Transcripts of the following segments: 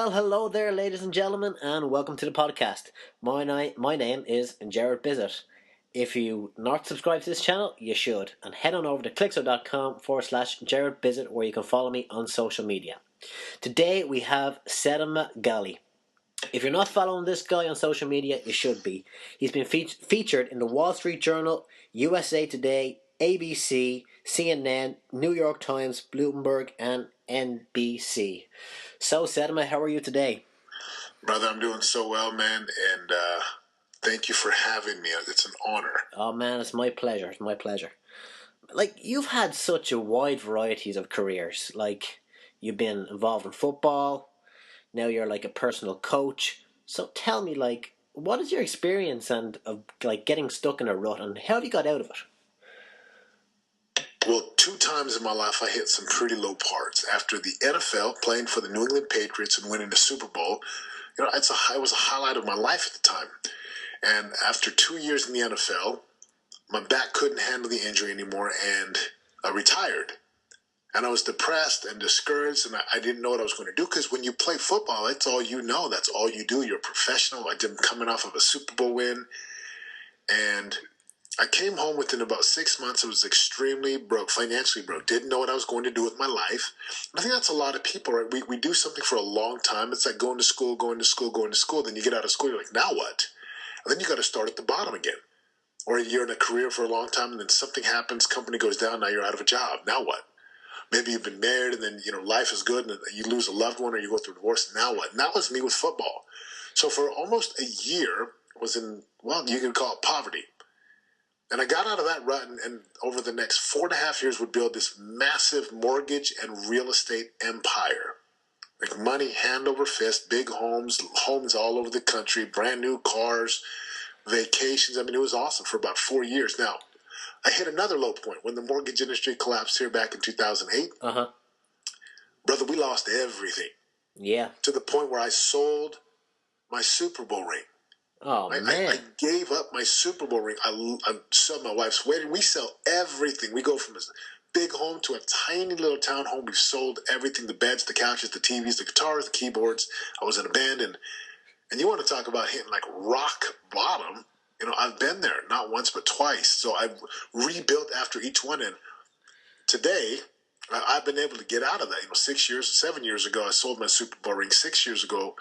Well, hello there, ladies and gentlemen, and welcome to the podcast. My name is Jared Bizzett. If you not subscribe to this channel, you should, and head on over to clickso.com/Jared Bizzett, where you can follow me on social media. Today we have Setema Gali. If you're not following this guy on social media, you should be. He's been featured in the Wall Street Journal, USA Today, ABC, CNN, New York Times, Bloomberg, and NBC. So, Setema, how are you today? Brother, I'm doing so well, man, and thank you for having me. It's an honor. Oh, man, it's my pleasure. It's my pleasure. Like, you've had such a wide varieties of careers. Like, you've been involved in football. Now you're like a personal coach. So tell me, like, what is your experience and of like getting stuck in a rut, and how have you got out of it? Well, 2 times in my life I hit some pretty low parts. After the NFL, playing for the New England Patriots and winning the Super Bowl, it was a highlight of my life at the time. And after 2 years in the NFL, my back couldn't handle the injury anymore, and I retired. And I was depressed and discouraged, and I didn't know what I was going to do, because when you play football, that's all you know. That's all you do. You're a professional. I'm coming off of a Super Bowl win, and I came home within about 6 months. I was extremely broke, financially broke. Didn't know what I was going to do with my life. And I think that's a lot of people, right? We do something for a long time. It's like going to school. Then you get out of school, you're like, now what? And then you got to start at the bottom again. Or you're in a career for a long time, and then something happens, company goes down, now you're out of a job. Now what? Maybe you've been married, and then life is good, and you lose a loved one, or you go through a divorce. Now what? And that was me with football. So for almost a year, I was in, well, you could call it poverty. And I got out of that rut, and over the next 4.5 years would build this massive mortgage and real estate empire. Like money, hand over fist, big homes all over the country, brand new cars, vacations. I mean, it was awesome for about 4 years. Now, I hit another low point when the mortgage industry collapsed here back in 2008. Brother, we lost everything. Yeah. To the point where I sold my Super Bowl ring. Oh, man. I gave up my Super Bowl ring. I sold my wife's wedding. We sell everything. We go from a big home to a tiny little town home. We've sold everything, the beds, the couches, the TVs, the guitars, the keyboards. I was in a band, and you want to talk about hitting like rock bottom. I've been there, not once but twice. So I've rebuilt after each one, and today I've been able to get out of that. 7 years ago, I sold my Super Bowl ring. 6 years ago,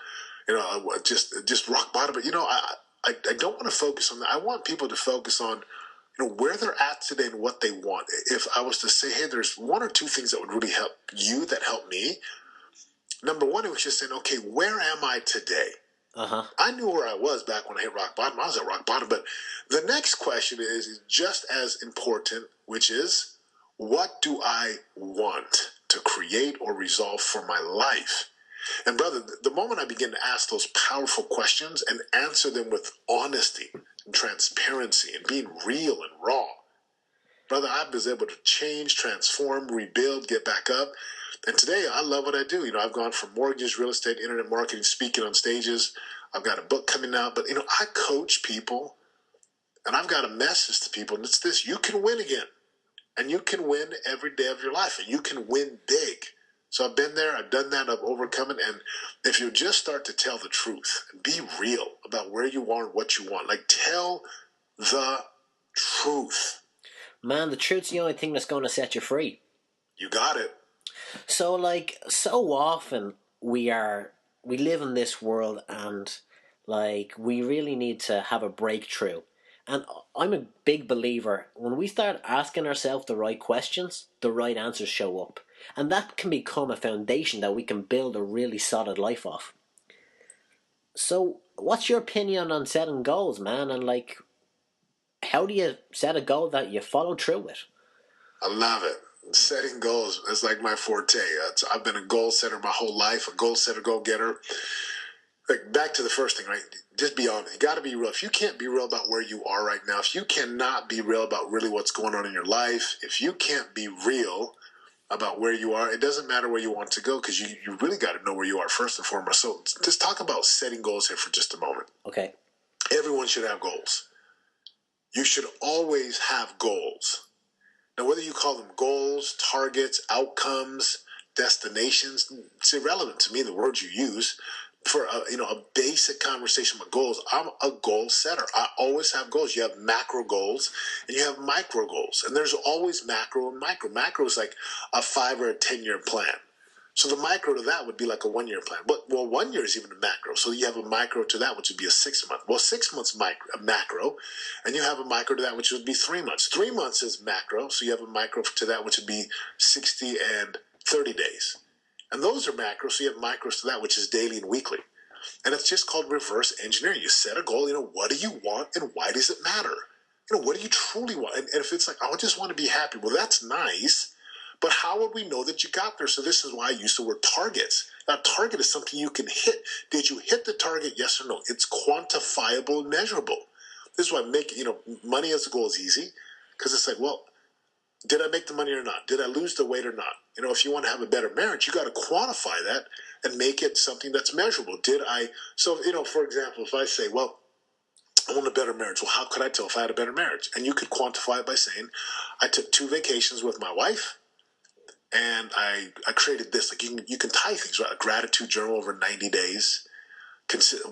just rock bottom. But I don't want to focus on that. I want people to focus on where they're at today and what they want. If I was to say, hey, there's 1 or 2 things that would really help you, that helped me. Number one, it was just saying, okay, where am I today? I knew where I was back when I hit rock bottom. I was at rock bottom. But the next question is just as important, which is, what do I want to create or resolve for my life? And brother, the moment I begin to ask those powerful questions and answer them with honesty and transparency and being real and raw, brother, I was able to change, transform, rebuild, get back up. And today, I love what I do. I've gone from mortgage, real estate, internet marketing, speaking on stages. I've got a book coming out. But, I coach people, and I've got a message to people, and it's this: you can win again. And you can win every day of your life, and you can win big. So I've been there, I've done that, I've overcome it. And if you just start to tell the truth and be real about where you are and what you want, like, tell the truth. Man, the truth's the only thing that's going to set you free. You got it. So, like, so often we live in this world, and, like, we really need to have a breakthrough. And I'm a big believer, when we start asking ourselves the right questions, the right answers show up. And that can become a foundation that we can build a really solid life off. So, what's your opinion on setting goals, man? And, like, how do you set a goal that you follow through with? I love it. Setting goals is like my forte. I've been a goal setter my whole life, a goal setter, goal getter. Like, back to the first thing, right? Just be honest. You got to be real. If you can't be real about where you are right now, if you cannot be real about really what's going on in your life, if you can't be real about where you are, it doesn't matter where you want to go, because you really got to know where you are first and foremost. So just talk about setting goals here for just a moment. Okay. Everyone should have goals. You should always have goals. Now, whether you call them goals, targets, outcomes, destinations. It's irrelevant to me, the words you use. For a basic conversation with goals, I'm a goal setter. I always have goals. You have macro goals and you have micro goals, and there's always macro and micro. Macro is like a 5 or a 10-year plan. So the micro to that would be like a 1-year plan. But 1 year is even a macro. So you have a micro to that, which would be a 6-month. Well, 6 months macro, and you have a micro to that, which would be 3 months. 3 months is macro, so you have a micro to that, which would be 60 and 30 days. And those are macros, so you have micros to that, which is daily and weekly. And it's just called reverse engineering. You set a goal, what do you want and why does it matter? What do you truly want? And if it's like, I just want to be happy, well, that's nice, but how would we know that you got there? So this is why I use the word targets. Now, target is something you can hit. Did you hit the target, yes or no? It's quantifiable and measurable. This is why money as a goal is easy, because it's like, well, did I make the money or not? Did I lose the weight or not? If you want to have a better marriage, you got to quantify that and make it something that's measurable. So, for example, if I say, well, I want a better marriage. Well, how could I tell if I had a better marriage? And you could quantify it by saying, I took 2 vacations with my wife and I created this. Like you can tie things, right? A gratitude journal over 90 days.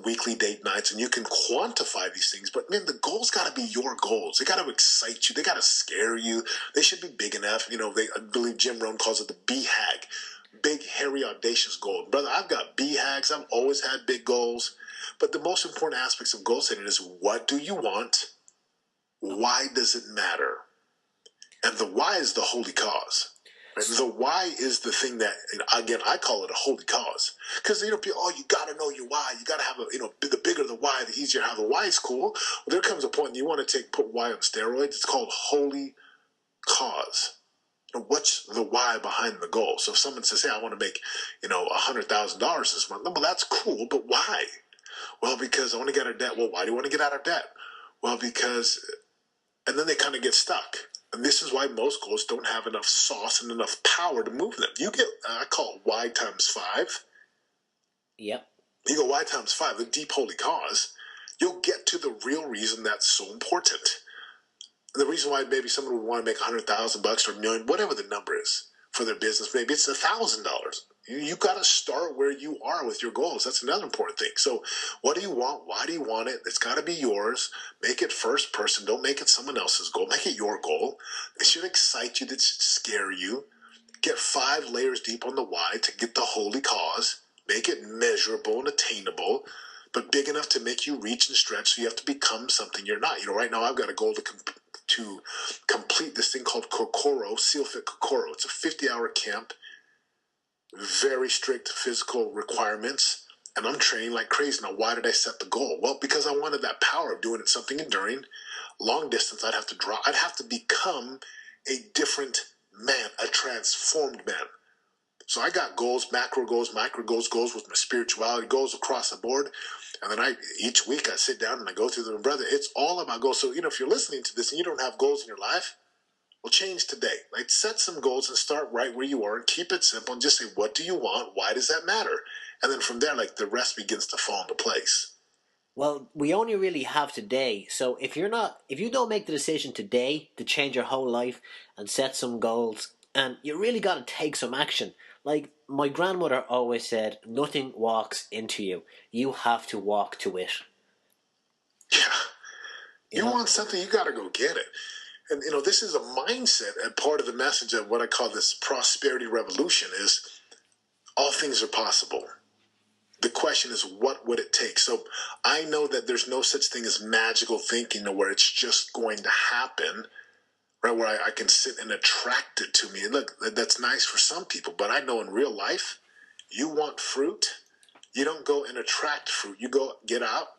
Weekly date nights, and you can quantify these things. But man, the goals got to be your goals. They got to excite you. They got to scare you. They should be big enough. I believe Jim Rohn calls it the BHAG, big, hairy, audacious goal. Brother, I've got BHAGs. I've always had big goals. But the most important aspects of goal setting is, what do you want? Why does it matter? And the why is the holy cause. Right? The why is the thing that, again, I call it a holy cause. Because, people, you got to know your why. You got to have the bigger the why, the easier how the why is cool. Well, there comes a point you want to put why on steroids. It's called holy cause. What's the why behind the goal? So if someone says, hey, I want to make, $100,000 this month. Well, that's cool, but why? Well, because I want to get out of debt. Well, why do you want to get out of debt? Well, because, and then they kind of get stuck. And this is why most goals don't have enough sauce and enough power to move them. You get, I call it Y times 5. Yep. You go Y times 5, the deep holy cause. You'll get to the real reason that's so important. And the reason why maybe someone would want to make $100,000 or $1 million, whatever the number is for their business, maybe it's $1,000. You got to start where you are with your goals. That's another important thing. So what do you want? Why do you want it? It's got to be yours. Make it first person. Don't make it someone else's goal. Make it your goal. It should excite you. It should scare you. Get 5 layers deep on the why to get the holy cause. Make it measurable and attainable, but big enough to make you reach and stretch, so you have to become something you're not. Right now I've got a goal to complete this thing called Kokoro, Seal Fit Kokoro. It's a 50-hour camp. Very strict physical requirements, and I'm training like crazy. Now, why did I set the goal? Well, because I wanted that power of doing it, something enduring, long distance. I'd have to become a different man, a transformed man. So I got goals, macro goals, micro goals, goals with my spirituality, goals across the board. And then each week I sit down and I go through them. Brother, it's all about goals. So, if you're listening to this and you don't have goals in your life, well, change today. Like, set some goals and start right where you are and keep it simple and just say, what do you want? Why does that matter? And then from there, the rest begins to fall into place. Well, we only really have today. So if you don't make the decision today to change your whole life and set some goals, and you really got to take some action. Like my grandmother always said, nothing walks into you. You have to walk to it. Yeah. You want something, you got to go get it. And, this is a mindset, and part of the message of what I call this prosperity revolution is all things are possible. The question is, what would it take? So I know that there's no such thing as magical thinking where it's just going to happen, right? Where I can sit and attract it to me. And look, that's nice for some people, but I know in real life, you want fruit, you don't go and attract fruit. You go get out.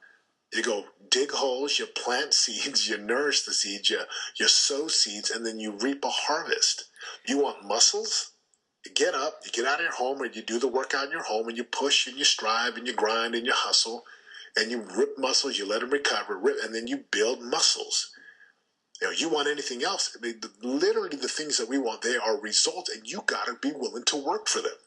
You go dig holes, you plant seeds, you nourish the seeds, you sow seeds, and then you reap a harvest. You want muscles? You get up, you get out of your home, or you do the workout in your home, and you push and you strive and you grind and you hustle, and you rip muscles, you let them recover, and then you build muscles. You want anything else? Literally the things that we want, they are results, and you got to be willing to work for them.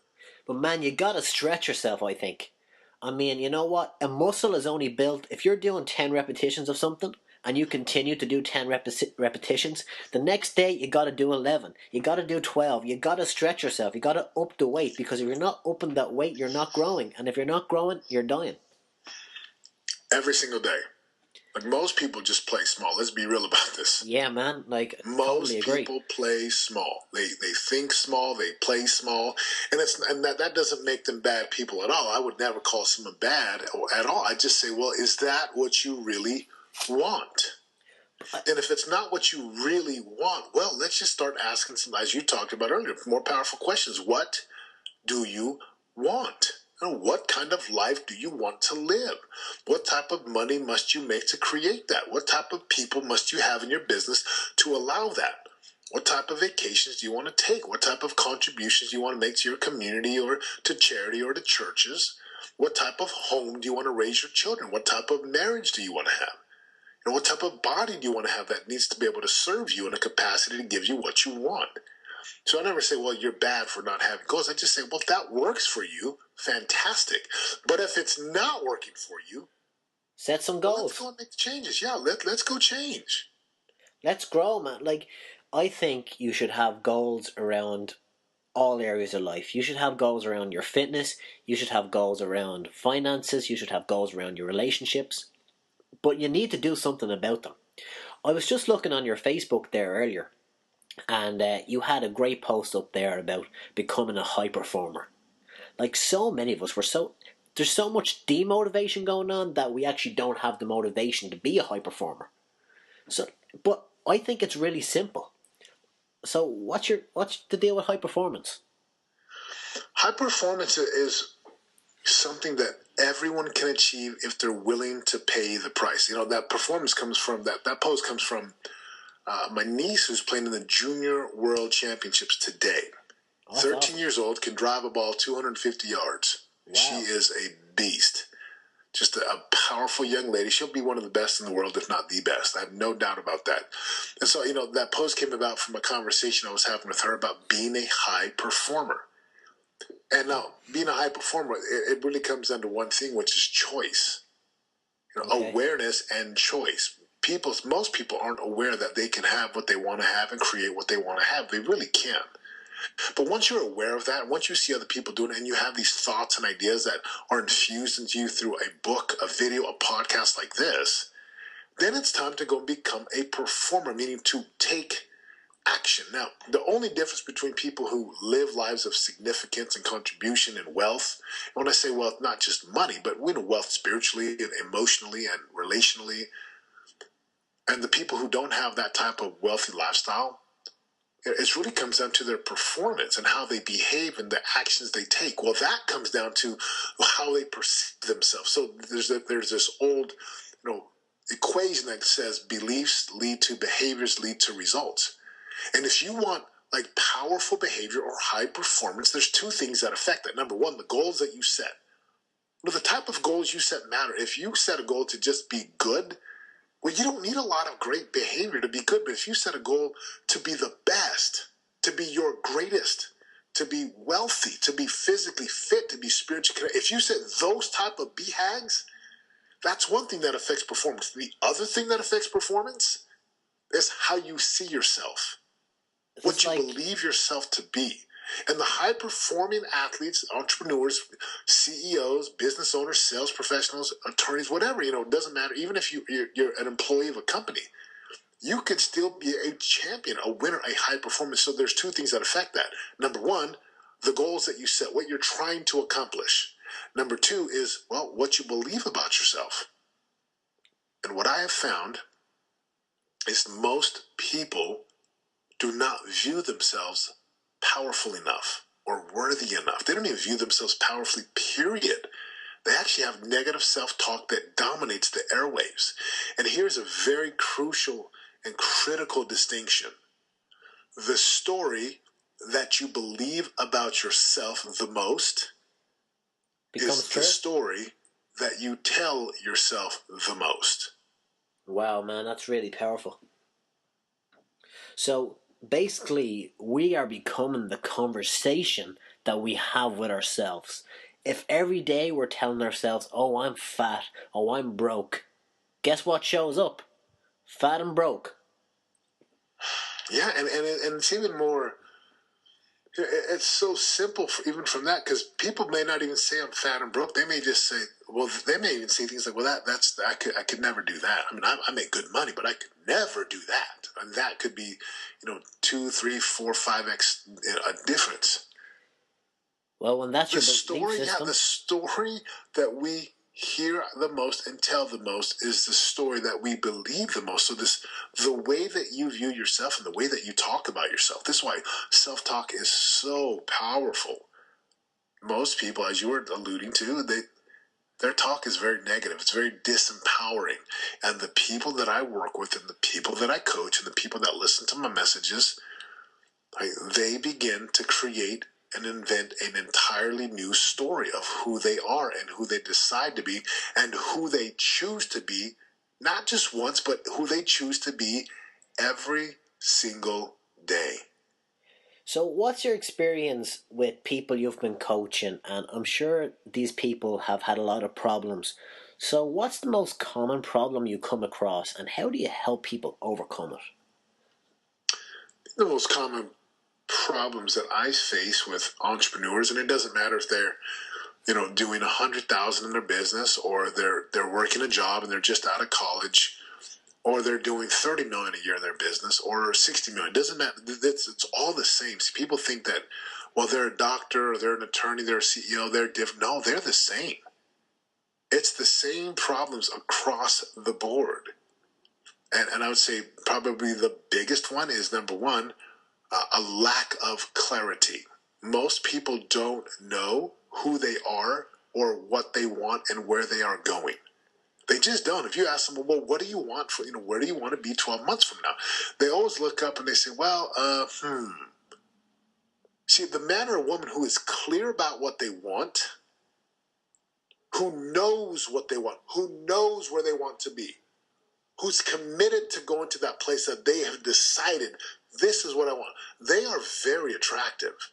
But man, you got to stretch yourself, I think. I mean, you know what? A muscle is only built, if you're doing 10 repetitions of something, and you continue to do 10 repetitions, the next day you got to do 11. You got to do 12. You got to stretch yourself. You got to up the weight, because if you're not upping that weight, you're not growing. And if you're not growing, you're dying. Every single day. Like, most people just play small. Let's be real about this. Yeah, man. Like, most totally agree. people play small. They think small. They play small, and that doesn't make them bad people at all. I would never call someone bad at all. I just say, well, is that what you really want? And if it's not what you really want, well, let's just start asking some, as you talked about earlier, more powerful questions. What do you want? And what kind of life do you want to live? What type of money must you make to create that? What type of people must you have in your business to allow that? What type of vacations do you want to take? What type of contributions do you want to make to your community or to charity or to churches? What type of home do you want to raise your children? What type of marriage do you want to have? And what type of body do you want to have that needs to be able to serve you in a capacity to give you what you want? So I never say, well, you're bad for not having goals. I just say, well, if that works for you, fantastic. But if it's not working for you, set some goals. Well, let's go and make the changes. Yeah, let's go change. Let's grow, man. Like, I think you should have goals around all areas of life. You should have goals around your fitness. You should have goals around finances. You should have goals around your relationships. But you need to do something about them. I was just looking on your Facebook there earlier, and you had a great post up there about becoming a high performer. Like, so many of us there's so much demotivation going on that we actually don't have the motivation to be a high performer. But I think it's really simple. So what's the deal with high performance? High performance is something that everyone can achieve if they're willing to pay the price. You know, that performance comes from that post comes from my niece, who's playing in the Junior World Championships today. That's 13 awesome. years old, can drive a ball 250 yards. Wow. She is a beast. Just a powerful young lady. She'll be one of the best in the world, if not the best. I have no doubt about that. And so, you know, that post came about from a conversation I was having with her about being a high performer. And now, being a high performer, it really comes down to one thing, which is choice. You know, okay. Awareness and choice. Most people aren't aware that they can have what they want to have and create what they want to have. They really can. But once you're aware of that, once you see other people doing it, and you have these thoughts and ideas that are infused into you through a book, a video, a podcast like this, then it's time to go and become a performer, meaning to take action. Now, the only difference between people who live lives of significance and contribution and wealth, and when I say wealth, not just money, but we know wealth spiritually and emotionally and relationally, and the people who don't have that type of wealthy lifestyle, it really comes down to their performance and how they behave and the actions they take. Well, that comes down to how they perceive themselves. So there's this old, equation that says beliefs lead to behaviors lead to results. And if you want like powerful behavior or high performance, there's two things that affect that. Number one, the goals that you set. Well, the type of goals you set matter. If you set a goal to just be good, well, you don't need a lot of great behavior to be good, but if you set a goal to be the best, to be your greatest, to be wealthy, to be physically fit, to be spiritually connected, if you set those type of BHAGs, that's one thing that affects performance. The other thing that affects performance is how you see yourself, what you believe yourself to be. And the high-performing athletes, entrepreneurs, CEOs, business owners, sales professionals, attorneys, whatever, it doesn't matter. Even if you're an employee of a company, you could still be a champion, a winner, a high performer. So there's two things that affect that. Number one, the goals that you set, what you're trying to accomplish. Number two is, what you believe about yourself. And what I have found is most people do not view themselves powerful enough or worthy enough. They don't even view themselves powerfully, period. They actually have negative self-talk that dominates the airwaves. And here's a very crucial and critical distinction. The story that you believe about yourself the most is the story that you tell yourself the most. Wow, man, that's really powerful. So basically, we are becoming the conversation that we have with ourselves. If every day we're telling ourselves, oh, I'm fat, oh, I'm broke, guess what shows up? Fat and broke. Yeah, and it's even more. It's so simple, even from that, because people may not even say I'm fat and broke. They may just say, well, they may even say things like, well, I could never do that. I mean, I make good money, but I could never do that. And that could be, 2, 3, 4, 5x a difference. Well, when that's The your belief story, system. the story that we hear the most and tell the most is the story that we believe the most. So the way that you view yourself and the way that you talk about yourself. This is why self-talk is so powerful. Most people, as you were alluding to, their talk is very negative. It's very disempowering. And the people that I work with and the people that I coach and the people that listen to my messages, they begin to create and invent an entirely new story of who they are and who they decide to be and who they choose to be, not just once, but who they choose to be every single day. So what's your experience with people you've been coaching? And I'm sure these people have had a lot of problems. So what's the most common problem you come across, and how do you help people overcome it? The most common problems that I face with entrepreneurs, and it doesn't matter if they're doing 100,000 in their business, or they're working a job and they're just out of college, or they're doing 30 million a year in their business, or 60 million. It doesn't matter. It's all the same. See, people think that, well, they're a doctor or they're an attorney, they're a CEO, they're different. No, they're the same. It's the same problems across the board. And I would say probably the biggest one is, number one, a lack of clarity. Most people don't know who they are or what they want and where they are going. They just don't. If you ask them, well, what do you want for, where do you want to be 12 months from now? They always look up and they say, well, See, the man or woman who is clear about what they want, who knows what they want, who knows where they want to be, who's committed to going to that place that they have decided, this is what I want. They are very attractive.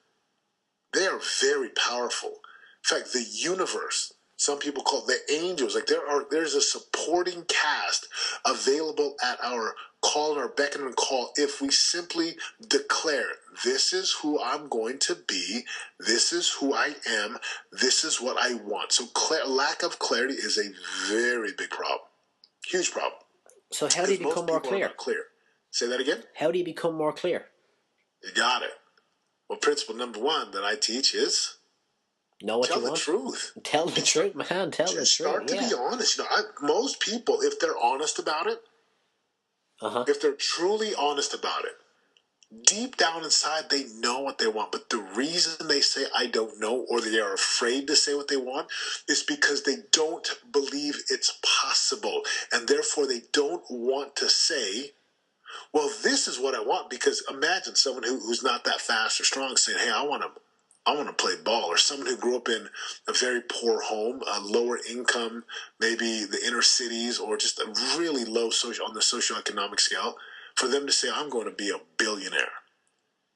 They are very powerful. In fact, the universe, some people call it the angels. Like there's a supporting cast available at our call and our beckon and call if we simply declare, this is who I'm going to be, this is who I am, this is what I want. So lack of clarity is a very big problem. Huge problem. So how do you become more clear? Clear. Say that again? How do you become more clear? You got it. Well, principle number one that I teach is know what tell you the want. truth. Tell the truth, man. Tell the truth. Start to be honest. Most people, if they're honest about it, if they're truly honest about it, deep down inside, they know what they want. But the reason they say, I don't know, or they are afraid to say what they want, is because they don't believe it's possible. And therefore, they don't want to say, well, this is what I want. Because imagine someone who's not that fast or strong saying, hey, I want to play ball. Or someone who grew up in a very poor home, a lower income, maybe the inner cities, or just a really low on the socioeconomic scale, for them to say, I'm going to be a billionaire.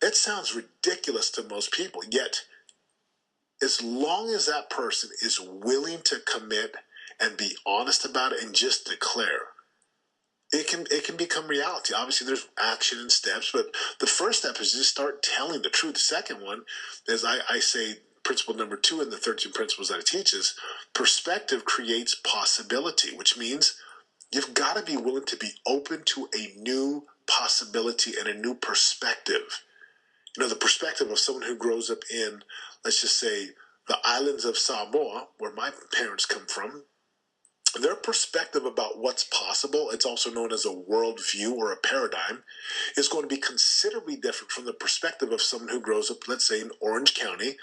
It sounds ridiculous to most people. Yet, as long as that person is willing to commit and be honest about it and just declare, it can become reality. Obviously, there's action and steps, but the first step is just start telling the truth. The second one is I say principle number 2 in the 13 principles that I teach is perspective creates possibility, which means you've got to be willing to be open to a new possibility and a new perspective. The perspective of someone who grows up in, let's just say, the islands of Samoa, where my parents come from, their perspective about what's possible, it's also known as a worldview or a paradigm, is going to be considerably different from the perspective of someone who grows up, let's say, in Orange County,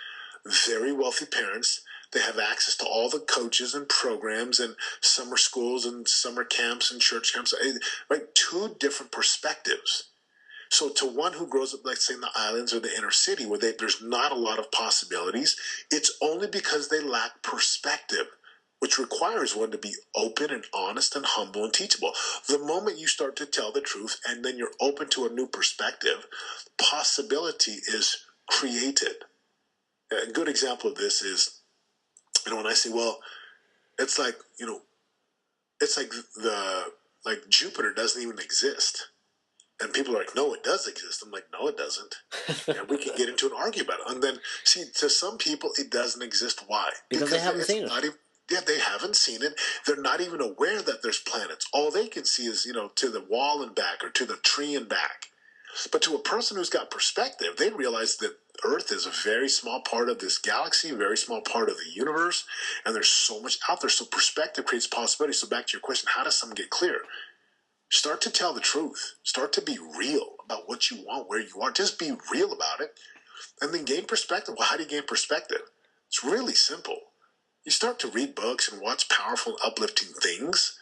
very wealthy parents. They have access to all the coaches and programs and summer schools and summer camps and church camps, right? 2 different perspectives. So to one who grows up, like say in the islands or the inner city where there's not a lot of possibilities, it's only because they lack perspective, which requires one to be open and honest and humble and teachable. The moment you start to tell the truth and then you're open to a new perspective, possibility is created. A good example of this is, when I say, well, it's like, it's like Like Jupiter doesn't even exist. And people are like, no, it does exist. I'm like, no, it doesn't. And we can get into an argument about it. And then, see, to some people, it doesn't exist. Why? Because they haven't it's seen it. not even, yeah, they haven't seen it. They're not even aware that there's planets. All they can see is, to the wall and back or to the tree and back. But to a person who's got perspective, they realize that Earth is a very small part of this galaxy, a very small part of the universe, and there's so much out there. So perspective creates possibility. So back to your question, how does someone get clear? Start to tell the truth. Start to be real about what you want, where you are. Just be real about it. And then gain perspective. Well, how do you gain perspective? It's really simple. You start to read books and watch powerful, uplifting things.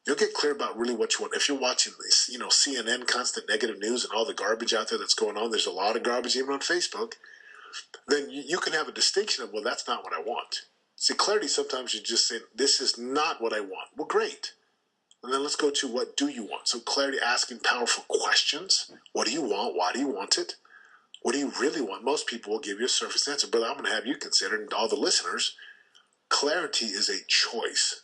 You'll get clear about really what you want. If you're watching this, CNN, constant negative news and all the garbage out there that's going on, there's a lot of garbage even on Facebook, then you can have a distinction of, well, that's not what I want. See, clarity, sometimes you just say, this is not what I want. Well, great. And then let's go to, what do you want? So clarity, asking powerful questions. What do you want? Why do you want it? What do you really want? Most people will give you a surface answer, but I'm going to have you consider, and all the listeners, clarity is a choice.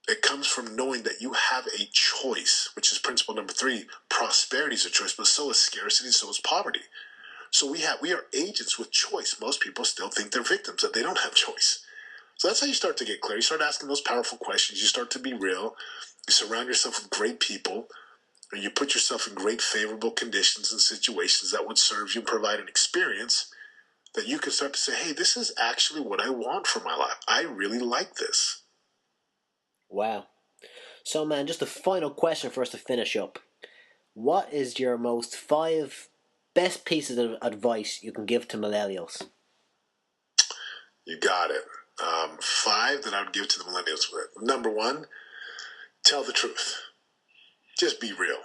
It comes from knowing that you have a choice, which is principle number 3. Prosperity is a choice, but so is scarcity, so is poverty. So we are agents with choice. Most people still think they're victims, that they don't have choice. So that's how you start to get clear. You start asking those powerful questions. You start to be real. You surround yourself with great people. And you put yourself in great favorable conditions and situations that would serve you and provide an experience that you can start to say, hey, this is actually what I want for my life. I really like this. Wow. So, man, just a final question for us to finish up. What is your most 5 best pieces of advice you can give to millennials? You got it. 5 that I would give to the millennials. Number 1, tell the truth. Just be real.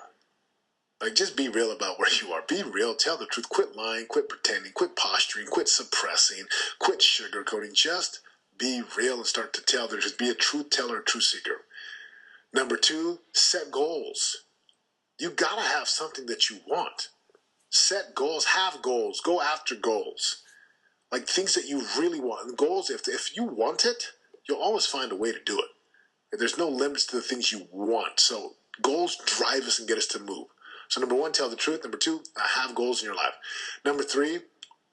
Just be real about where you are. Be real. Tell the truth. Quit lying. Quit pretending. Quit posturing. Quit suppressing. Quit sugarcoating. Just be real and start to tell the truth. Be a truth teller, a truth seeker. Number 2, set goals. You got to have something that you want. Set goals. Have goals. Go after goals. Things that you really want. And goals, if you want it, you'll always find a way to do it. There's no limits to the things you want. So goals drive us and get us to move. So number 1, tell the truth. Number 2, have goals in your life. Number 3,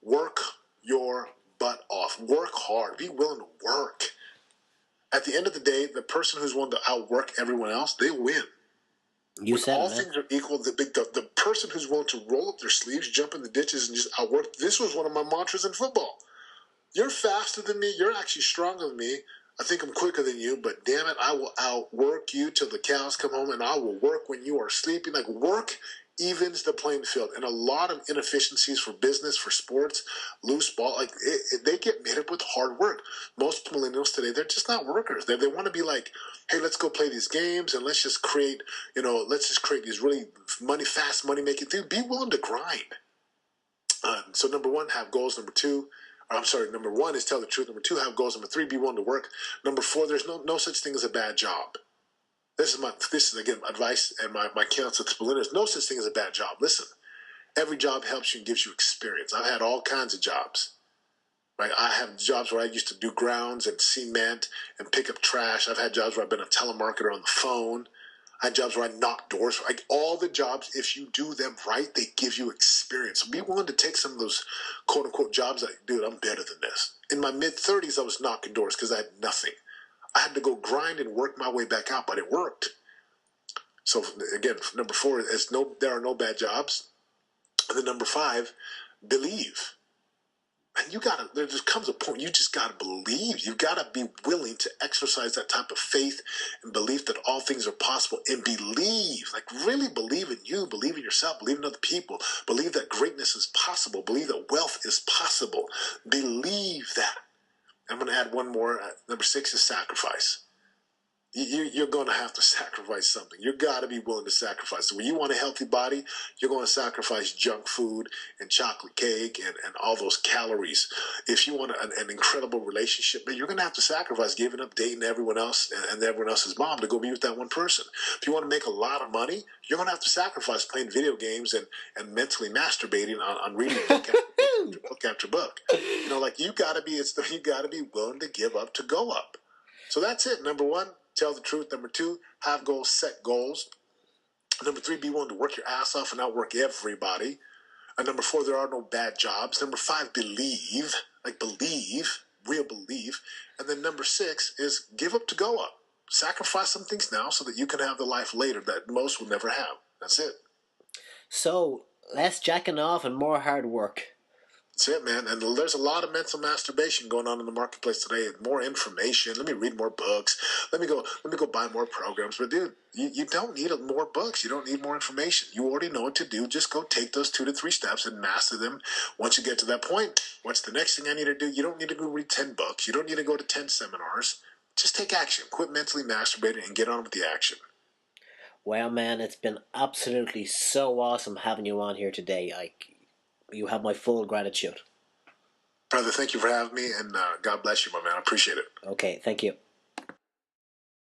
work your butt off. Work hard. Be willing to work. At the end of the day, the person who's willing to outwork everyone else, they win. You said all it, man. Things are equal. The person who's willing to roll up their sleeves, jump in the ditches, and just outwork. This was one of my mantras in football. You're faster than me. You're actually stronger than me. I think I'm quicker than you, but damn it, I will outwork you till the cows come home, and I will work when you are sleeping. Work evens the playing field. And a lot of inefficiencies for business, for sports, loose ball, they get made up with hard work. Most millennials today, they're just not workers. They want to be like, hey, let's go play these games and let's just create these really fast money-making things. Be willing to grind. So number 1, have goals. Number 1 is tell the truth. Number 2, have goals. Number 3, be willing to work. Number 4, there's no such thing as a bad job. This is again advice and my counsel to millennials. No such thing as a bad job. Listen, every job helps you and gives you experience. I've had all kinds of jobs. Right? I have jobs where I used to do grounds and cement and pick up trash. I've had jobs where I've been a telemarketer on the phone. I had jobs where I knocked doors. All the jobs, if you do them right, they give you experience. So be willing to take some of those quote-unquote jobs dude, I'm better than this. In my mid-30s, I was knocking doors because I had nothing. I had to go grind and work my way back out, but it worked. So again, number 4 is there are no bad jobs. And then number 5, believe. And there just comes a point, you just gotta believe. You gotta be willing to exercise that type of faith and belief that all things are possible, and believe, really believe in you, believe in yourself, believe in other people, believe that greatness is possible, believe that wealth is possible. Believe that. I'm going to add one more. Number 6 is sacrifice. You're going to have to sacrifice something. You got to be willing to sacrifice. So when you want a healthy body, you're going to sacrifice junk food and chocolate cake and all those calories. If you want an incredible relationship, you're going to have to sacrifice giving up dating everyone else and everyone else's mom to go be with that one person. If you want to make a lot of money, you're going to have to sacrifice playing video games and mentally masturbating on reading book after book. You got to be willing to give up to go up. So that's it. Number 1, tell the truth. Number 2, have goals, set goals. Number 3, be willing to work your ass off and outwork everybody. And number 4, there are no bad jobs. Number 5, believe, real belief. And then number 6 is give up to go up. Sacrifice some things now so that you can have the life later that most will never have. That's it. So, less jacking off and more hard work. That's it, man. And there's a lot of mental masturbation going on in the marketplace today. More information. Let me read more books. Let me go buy more programs. But dude, you don't need more books. You don't need more information. You already know what to do. Just go take those 2 to 3 steps and master them. Once you get to that point, what's the next thing I need to do? You don't need to go read 10 books. You don't need to go to 10 seminars. Just take action. Quit mentally masturbating and get on with the action. Well, man, it's been absolutely so awesome having you on here today. You have my full gratitude. Brother, thank you for having me, and God bless you, my man. I appreciate it. Okay, thank you.